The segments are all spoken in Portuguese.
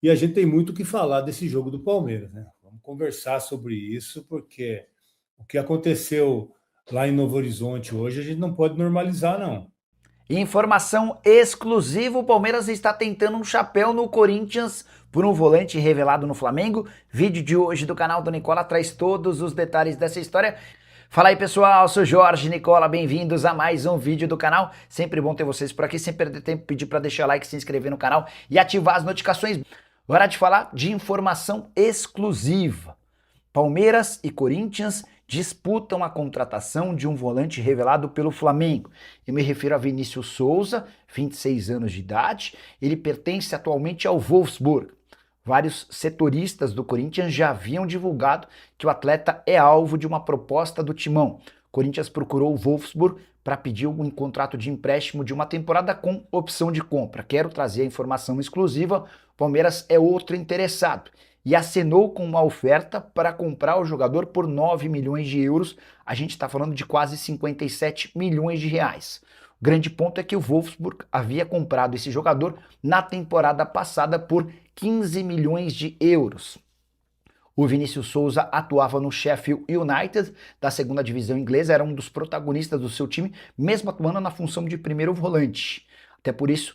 E a gente tem muito o que falar desse jogo do Palmeiras, né? Vamos conversar sobre isso, porque o que aconteceu lá em Novo Horizonte hoje a gente não pode normalizar, não. Informação exclusiva: o Palmeiras está tentando um chapéu no Corinthians por um volante revelado no Flamengo. Vídeo de hoje do canal do Nicola traz todos os detalhes dessa história. Fala aí pessoal, sou Jorge Nicola, bem-vindos a mais um vídeo do canal. Sempre bom ter vocês por aqui, sem perder tempo, pedir para deixar like, se inscrever no canal e ativar as notificações. Hora de falar de informação exclusiva. Palmeiras e Corinthians disputam a contratação de um volante revelado pelo Flamengo. Eu me refiro a Vinícius Souza, 26 anos de idade. Ele pertence atualmente ao Wolfsburg. Vários setoristas do Corinthians já haviam divulgado que o atleta é alvo de uma proposta do Timão. O Corinthians procurou o Wolfsburg para pedir um contrato de empréstimo de uma temporada com opção de compra. Quero trazer a informação exclusiva. O Palmeiras é outro interessado e acenou com uma oferta para comprar o jogador por 9 milhões de euros. A gente está falando de quase 57 milhões de reais. O grande ponto é que o Wolfsburg havia comprado esse jogador na temporada passada por 15 milhões de euros. O Vinícius Souza atuava no Sheffield United, da segunda divisão inglesa, era um dos protagonistas do seu time, mesmo atuando na função de primeiro volante. Até por isso,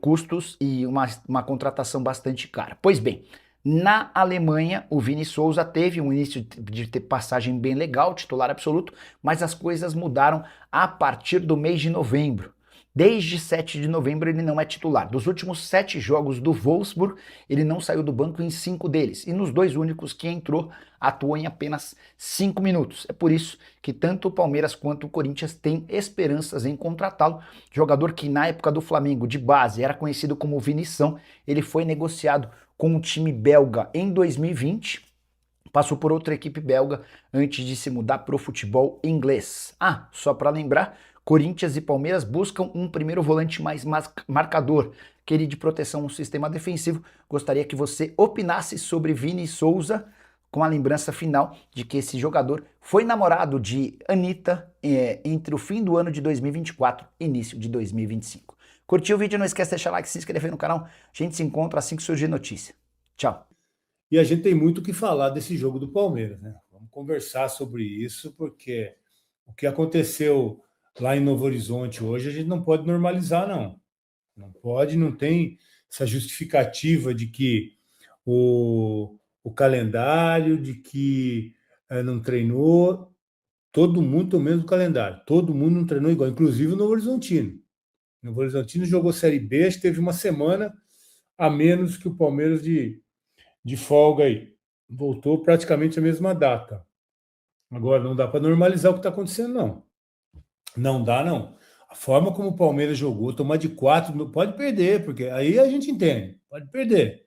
custos e uma contratação bastante cara. Pois bem, na Alemanha, o Vini Souza teve um início de ter passagem bem legal, titular absoluto, mas as coisas mudaram a partir do mês de novembro. Desde 7 de novembro ele não é titular. Dos últimos 7 jogos do Wolfsburg, ele não saiu do banco em 5 deles. E nos 2 únicos que entrou, atuou em apenas 5 minutos. É por isso que tanto o Palmeiras quanto o Corinthians têm esperanças em contratá-lo. Jogador que na época do Flamengo, de base, era conhecido como Vinição. Ele foi negociado com um time belga em 2020. Passou por outra equipe belga antes de se mudar para o futebol inglês. Ah, só para lembrar, Corinthians e Palmeiras buscam um primeiro volante mais marcador, aquele de proteção no sistema defensivo. Gostaria que você opinasse sobre Vini Souza, com a lembrança final de que esse jogador foi namorado de Anitta entre o fim do ano de 2024 e início de 2025. Curtiu o vídeo? Não esquece de deixar like, se inscrever no canal. A gente se encontra assim que surgir notícia. Tchau! E a gente tem muito o que falar desse jogo do Palmeiras, né? Vamos conversar sobre isso, porque o que aconteceu lá em Novo Horizonte hoje a gente não pode normalizar, não. Não pode, não tem essa justificativa de que o calendário, de que não treinou, todo mundo tem o mesmo calendário, todo mundo não treinou igual, inclusive o Novo Horizontino. O Novo Horizontino jogou Série B, acho que teve uma semana a menos que o Palmeiras de folga aí. Voltou praticamente a mesma data. Agora, não dá para normalizar o que está acontecendo, não. Não dá, não. A forma como o Palmeiras jogou, tomar de 4, não pode perder, porque aí a gente entende, pode perder.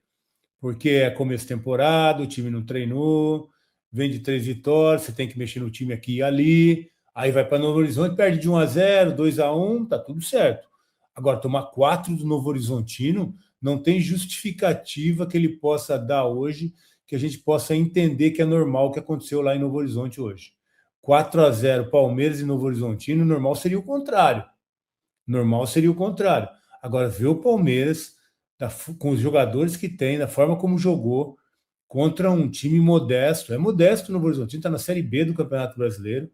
Porque é começo de temporada, o time não treinou, vem de 3 vitórias, você tem que mexer no time aqui e ali, aí vai para Novo Horizonte, perde de 1-0, 2-1, tá tudo certo. Agora, tomar 4 do Novo Horizontino, não tem justificativa que ele possa dar hoje, que a gente possa entender que é normal o que aconteceu lá em Novo Horizonte hoje. 4-0 Palmeiras e Novo Horizontino, normal seria o contrário. Normal seria o contrário. Agora, ver o Palmeiras com os jogadores que tem, da forma como jogou, contra um time modesto. É modesto no Novo Horizontino, está na Série B do Campeonato Brasileiro,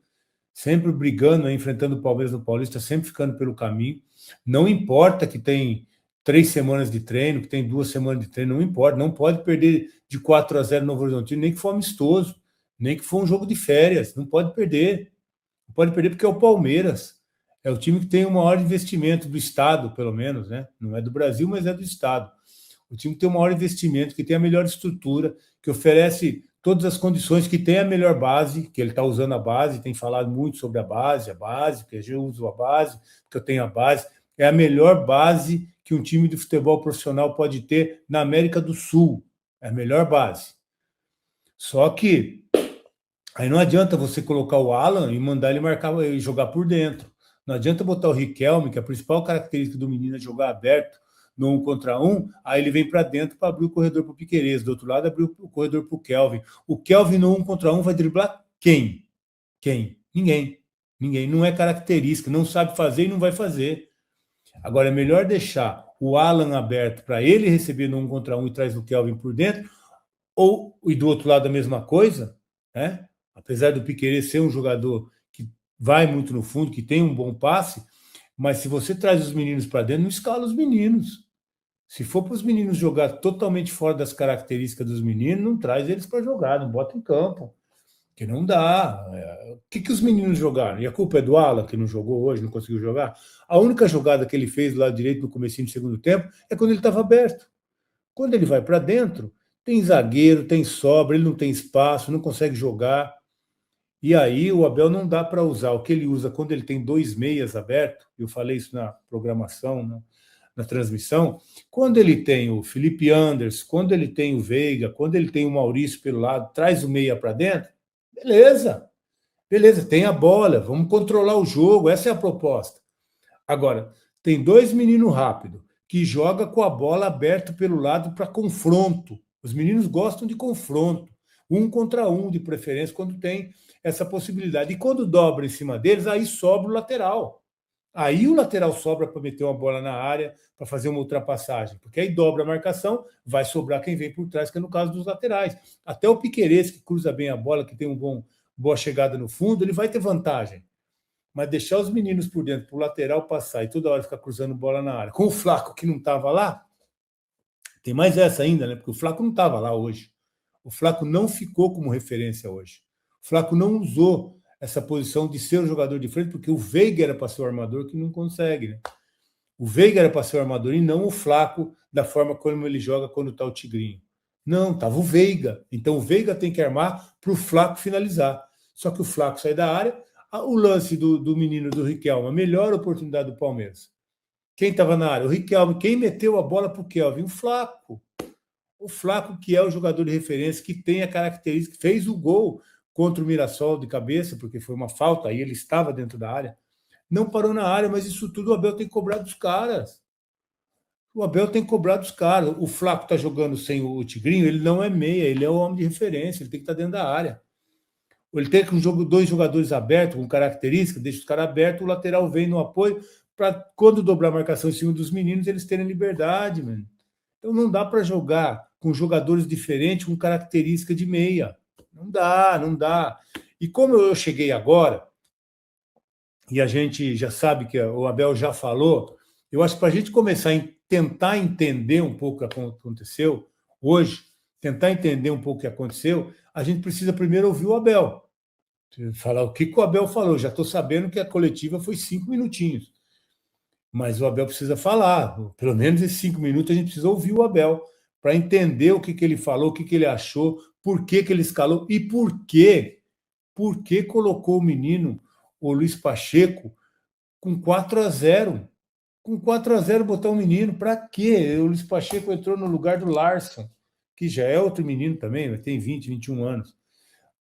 sempre brigando, enfrentando o Palmeiras no Paulista, sempre ficando pelo caminho. Não importa que tem 3 semanas de treino, que tem 2 semanas de treino, não importa. Não pode perder de 4-0 no Novo Horizontino, nem que for amistoso, nem que for um jogo de férias. Não pode perder. Não pode perder porque é o Palmeiras. É o time que tem o maior investimento do Estado, pelo menos, né? Não é do Brasil, mas é do Estado. O time que tem o maior investimento, que tem a melhor estrutura, que oferece todas as condições, que tem a melhor base, que ele está usando a base, tem falado muito sobre a base, que eu uso a base, que eu tenho a base. É a melhor base que um time de futebol profissional pode ter na América do Sul. É a melhor base. Só que aí não adianta você colocar o Alan e mandar ele marcar e jogar por dentro. Não adianta botar o Riquelme, que a principal característica do menino é jogar aberto no 1 contra 1, aí ele vem para dentro para abrir o corredor para o Piquerez. Do outro lado, abrir o corredor para o Kelvin. O Kelvin no 1 contra 1 vai driblar quem? Quem? Ninguém. Ninguém. Não é característica, não sabe fazer e não vai fazer. Agora, é melhor deixar o Alan aberto para ele receber no 1 contra 1 e traz o Kelvin por dentro, e do outro lado a mesma coisa, né? Apesar do Piquerez ser um jogador que vai muito no fundo, que tem um bom passe, mas se você traz os meninos para dentro, não escala os meninos. Se for para os meninos jogar totalmente fora das características dos meninos, não traz eles para jogar, não bota em campo. Que não dá. O que os meninos jogaram? E a culpa é do Alan, que não jogou hoje, não conseguiu jogar? A única jogada que ele fez lá direito no comecinho do segundo tempo é quando ele estava aberto. Quando ele vai para dentro, tem zagueiro, tem sobra, ele não tem espaço, não consegue jogar. E aí o Abel não dá para usar o que ele usa quando ele tem 2 meias abertos. Eu falei isso na programação, né? Na transmissão, quando ele tem o Felipe Anderson, quando ele tem o Veiga, quando ele tem o Maurício pelo lado, traz o meia para dentro, beleza, tem a bola, vamos controlar o jogo, essa é a proposta. Agora, tem 2 meninos rápidos, que joga com a bola aberta pelo lado para confronto. Os meninos gostam de confronto, 1 contra 1 de preferência, quando tem essa possibilidade. E quando dobra em cima deles, aí sobra o lateral. Aí o lateral sobra para meter uma bola na área, para fazer uma ultrapassagem, porque aí dobra a marcação, vai sobrar quem vem por trás, que é no caso dos laterais. Até o Piquerez, que cruza bem a bola, que tem boa chegada no fundo, ele vai ter vantagem. Mas deixar os meninos por dentro, para o lateral passar e toda hora ficar cruzando bola na área, com o Flaco que não estava lá, tem mais essa ainda, né? Porque o Flaco não estava lá hoje. O Flaco não ficou como referência hoje. O Flaco não usou essa posição de ser o jogador de frente, porque o Veiga era para ser o armador, que não consegue, né? O Veiga era para ser o armador e não o Flaco, da forma como ele joga quando está o Tigrinho. Não, estava o Veiga. Então o Veiga tem que armar para o Flaco finalizar. Só que o Flaco sai da área. O lance do menino do Riquelme, a melhor oportunidade do Palmeiras. Quem estava na área? O Riquelme. Quem meteu a bola para o Kelvin? O Flaco. O Flaco, que é o jogador de referência, que tem a característica, fez o gol contra o Mirassol de cabeça, porque foi uma falta, aí ele estava dentro da área. Não parou na área, mas isso tudo o Abel tem que cobrar dos caras. O Abel tem que cobrar dos caras. O Flaco está jogando sem o Tigrinho, ele não é meia, ele é o homem de referência, ele tem que estar dentro da área. Ele tem que 2 jogadores abertos, com característica, deixa os caras abertos, o lateral vem no apoio, para quando dobrar a marcação em cima dos meninos, eles terem liberdade, mano. Então não dá para jogar com jogadores diferentes, com característica de meia. Não dá. E como eu cheguei agora, e a gente já sabe que o Abel já falou, eu acho que para a gente começar a tentar entender um pouco o que aconteceu hoje, tentar entender um pouco o que aconteceu, a gente precisa primeiro ouvir o Abel. Falar o que o Abel falou. Já estou sabendo que a coletiva foi 5 minutinhos. Mas o Abel precisa falar. Pelo menos esses 5 minutos a gente precisa ouvir o Abel para entender o que ele falou, o que ele achou, por que ele escalou e por que colocou o menino, o Luiz Pacheco, com 4-0. Com 4-0 botar um menino, para quê? O Luiz Pacheco entrou no lugar do Larson, que já é outro menino também, mas tem 20, 21 anos.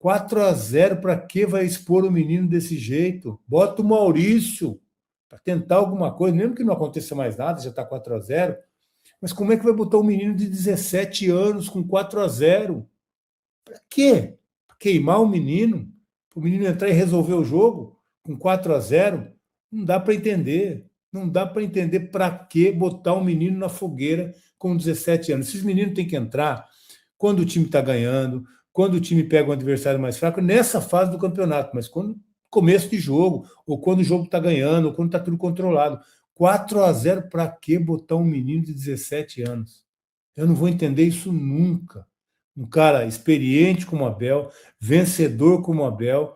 4-0, para que vai expor o menino desse jeito? Bota o Maurício para tentar alguma coisa, mesmo que não aconteça mais nada, já está 4-0. Mas como é que vai botar um menino de 17 anos com 4-0? Para quê? Para queimar o menino? Para o menino entrar e resolver o jogo com 4-0? Não dá para entender. Não dá para entender para que botar um menino na fogueira com 17 anos. Esses meninos têm que entrar quando o time está ganhando, quando o time pega um adversário mais fraco, nessa fase do campeonato, mas quando começo de jogo, ou quando o jogo está ganhando, ou quando está tudo controlado. 4-0, para que botar um menino de 17 anos? Eu não vou entender isso nunca. Um cara experiente como o Abel, vencedor como o Abel,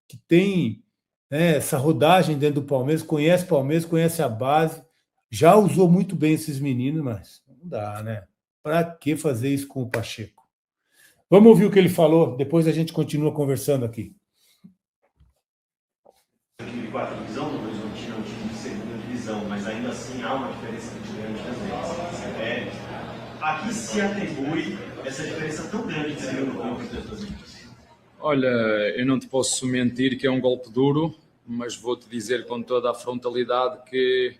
que tem essa rodagem dentro do Palmeiras, conhece a base, já usou muito bem esses meninos, mas não dá, né? Para que fazer isso com o Pacheco? Vamos ouvir o que ele falou, depois a gente continua conversando aqui. De quarta divisão, no Horizontino é um time de segunda divisão, mas ainda assim há uma diferença muito grande também. A que se atribui essa diferença tão grande que se viu no campo das duas equipes? Olha, eu não te posso mentir que é um golpe duro, mas vou-te dizer com toda a frontalidade que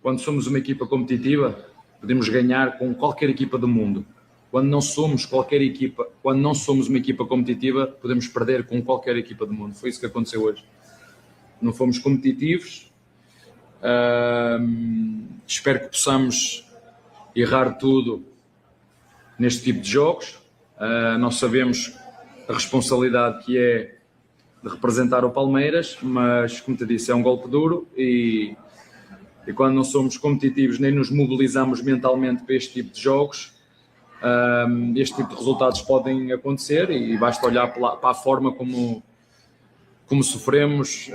quando somos uma equipa competitiva, podemos ganhar com qualquer equipa do mundo. Quando não somos uma equipa competitiva, podemos perder com qualquer equipa do mundo. Foi isso que aconteceu hoje. Não fomos competitivos Espero que possamos errar tudo neste tipo de jogos. Nós sabemos a responsabilidade que é de representar o Palmeiras, mas, como te disse, é um golpe duro e quando não somos competitivos nem nos mobilizamos mentalmente para este tipo de jogos, este tipo de resultados podem acontecer e basta olhar para a forma como sofremos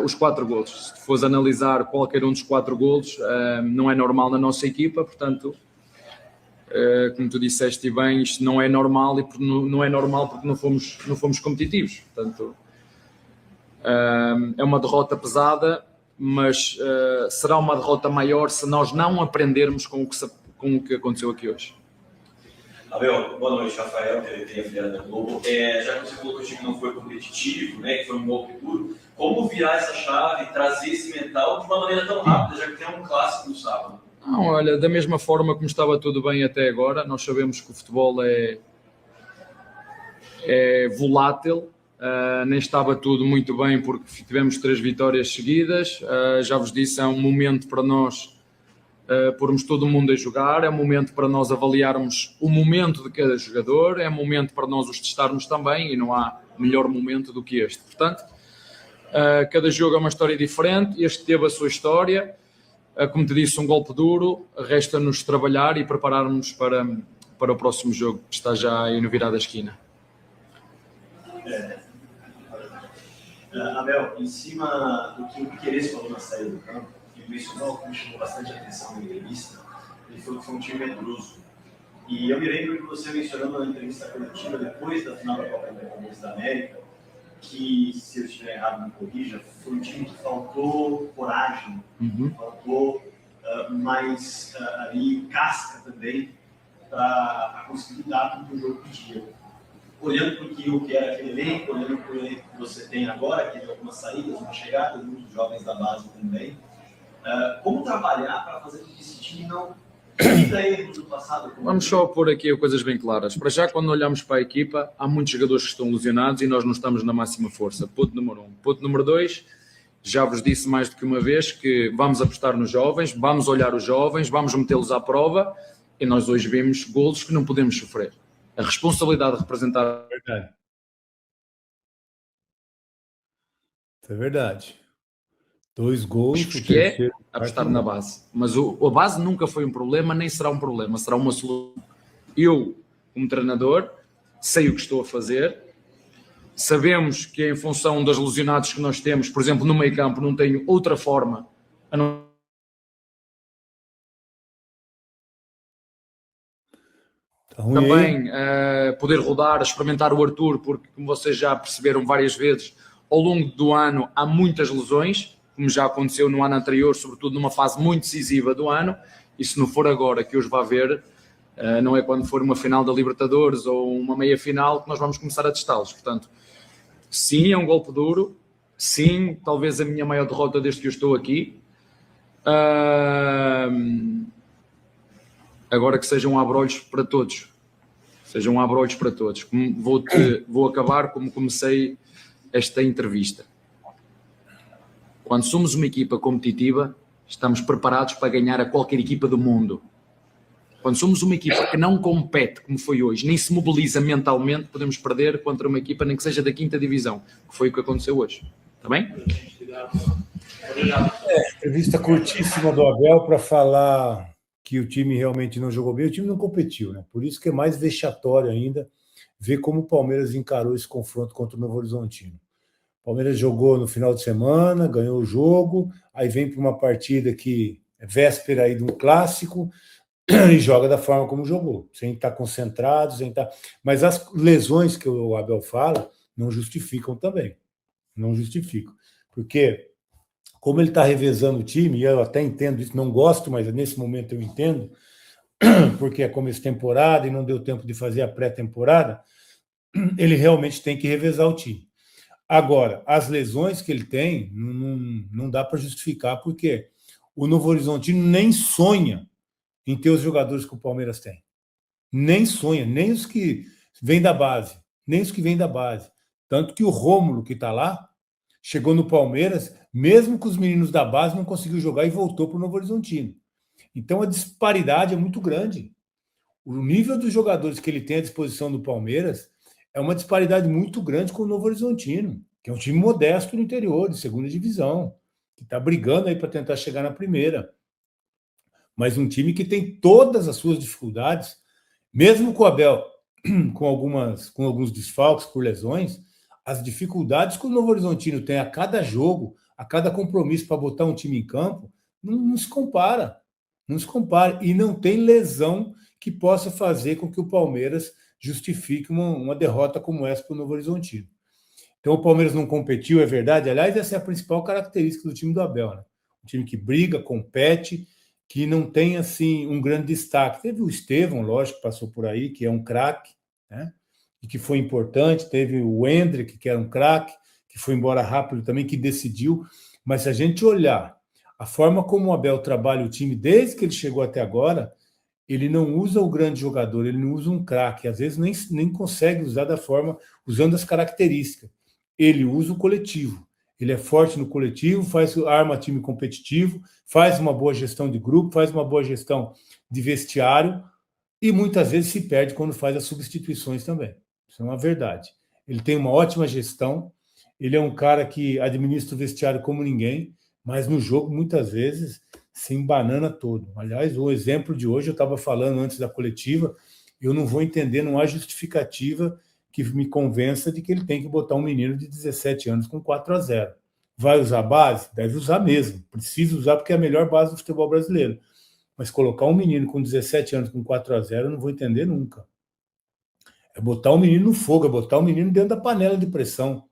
os 4 golos. Se fores analisar qualquer um dos 4 golos, não é normal na nossa equipa, portanto, como tu disseste bem, isto não é normal e não é normal porque não fomos competitivos. Portanto, é uma derrota pesada, mas será uma derrota maior se nós não aprendermos com o que aconteceu aqui hoje. Abel, boa noite, Rafael, TVT afiliado da Globo. Já que você falou que o time não foi competitivo, né, que foi um golpe duro, como virar essa chave e trazer esse mental de uma maneira tão rápida, já que tem um clássico no sábado? Não, olha, da mesma forma como estava tudo bem até agora, nós sabemos que o futebol é volátil, nem estava tudo muito bem porque tivemos 3 vitórias seguidas, já vos disse, é um momento para nós pormos todo o mundo a jogar, é um momento para nós avaliarmos o momento de cada jogador, é um momento para nós os testarmos também e não há melhor momento do que este. Portanto, cada jogo é uma história diferente, este teve a sua história, como te disse, um golpe duro, resta-nos trabalhar e prepararmos para o próximo jogo que está já aí no virar da esquina. Abel, em cima do que o Piquerez falou na saída do campo, ele mencionou que me chamou bastante atenção na entrevista, ele falou que foi um time medroso. E eu me lembro que você mencionou na entrevista coletiva, depois da final da Copa Libertadores da América, que, se eu estiver errado, me corrija, foi um time que faltou coragem, faltou mais ali casca também para conseguir dar tudo que o jogo pedia. Olhando para o que era aquele elenco, olhando para o elenco que você tem agora, que tem algumas saídas, uma chegada, muitos jovens da base também, como trabalhar para fazer com que esse time não repita erros do passado? Vamos só pôr aqui coisas bem claras. Para já, quando olhamos para a equipa, há muitos jogadores que estão lesionados e nós não estamos na máxima força. Ponto número 1. Ponto número 2, já vos disse mais do que uma vez que vamos apostar nos jovens, vamos olhar os jovens, vamos metê-los à prova e nós hoje vimos golos que não podemos sofrer. A responsabilidade de representar... Verdade. Isso é verdade. 2 gols. Que é apostar na base. Mas a base nunca foi um problema, nem será um problema, será uma solução. Eu, como treinador, sei o que estou a fazer. Sabemos que em função dos lesionados que nós temos, por exemplo, no meio campo, não tenho outra forma a não... Também poder rodar, experimentar o Arthur, porque, como vocês já perceberam várias vezes, ao longo do ano há muitas lesões, como já aconteceu no ano anterior, sobretudo numa fase muito decisiva do ano, e se não for agora que hoje vai haver, não é quando for uma final da Libertadores ou uma meia-final que nós vamos começar a testá-los. Portanto, sim, é um golpe duro, sim, talvez a minha maior derrota desde que eu estou aqui. Agora que sejam abrolhos para todos. Sejam abrolhos para todos. Vou acabar como comecei esta entrevista. Quando somos uma equipa competitiva, estamos preparados para ganhar a qualquer equipa do mundo. Quando somos uma equipa que não compete, como foi hoje, nem se mobiliza mentalmente, podemos perder contra uma equipa nem que seja da 5ª divisão, que foi o que aconteceu hoje. Está bem? Entrevista curtíssima do Abel para falar que o time realmente não jogou bem, o time não competiu, né? Por isso que é mais vexatório ainda ver como o Palmeiras encarou esse confronto contra o Novo Horizontino. O Palmeiras jogou no final de semana, ganhou o jogo, aí vem para uma partida que é véspera aí de um clássico e joga da forma como jogou, sem estar concentrado, sem estar... Mas as lesões que o Abel fala não justificam também, não justificam, porque como ele está revezando o time, e eu até entendo isso, não gosto, mas nesse momento eu entendo, porque é começo de temporada e não deu tempo de fazer a pré-temporada, ele realmente tem que revezar o time. Agora, as lesões que ele tem, não dá para justificar, porque o Novo Horizontino nem sonha em ter os jogadores que o Palmeiras tem. Nem sonha, nem os que vêm da base, nem os que vêm da base. Tanto que o Rômulo, que está lá, chegou no Palmeiras, mesmo com os meninos da base, não conseguiu jogar e voltou para o Novo Horizontino. Então a disparidade é muito grande. O nível dos jogadores que ele tem à disposição do Palmeiras é uma disparidade muito grande com o Novo Horizontino, que é um time modesto no interior, de segunda divisão, que está brigando aí para tentar chegar na primeira. Mas um time que tem todas as suas dificuldades, mesmo com o Abel com alguns desfalques por lesões, as dificuldades que o Novo Horizontino tem a cada jogo, a cada compromisso para botar um time em campo, não se compara. Não se compara. E não tem lesão que possa fazer com que o Palmeiras justifique uma derrota como essa para o Novo Horizontino. Então o Palmeiras não competiu, é verdade. Aliás, essa é a principal característica do time do Abel, né? Um time que briga, compete, que não tem assim um grande destaque. Teve o Estevão, lógico, que passou por aí, que é um craque, né? E que foi importante. Teve o Hendrick, que era um craque, que foi embora rápido também, que decidiu. Mas se a gente olhar a forma como o Abel trabalha o time desde que ele chegou até agora, ele não usa o grande jogador, ele não usa um craque, às vezes nem consegue usar da forma, usando as características. Ele usa o coletivo. Ele é forte no coletivo, arma time competitivo, faz uma boa gestão de grupo, faz uma boa gestão de vestiário e muitas vezes se perde quando faz as substituições também. Isso é uma verdade. Ele tem uma ótima gestão, ele é um cara que administra o vestiário como ninguém, mas no jogo, muitas vezes, se embanana todo. Aliás, o exemplo de hoje, eu estava falando antes da coletiva, eu não vou entender, não há justificativa que me convença de que ele tem que botar um menino de 17 anos com 4-0. Vai usar a base? Deve usar mesmo. Precisa usar porque é a melhor base do futebol brasileiro. Mas colocar um menino com 17 anos com 4-0, eu não vou entender nunca. É botar o menino no fogo, é botar o menino dentro da panela de pressão.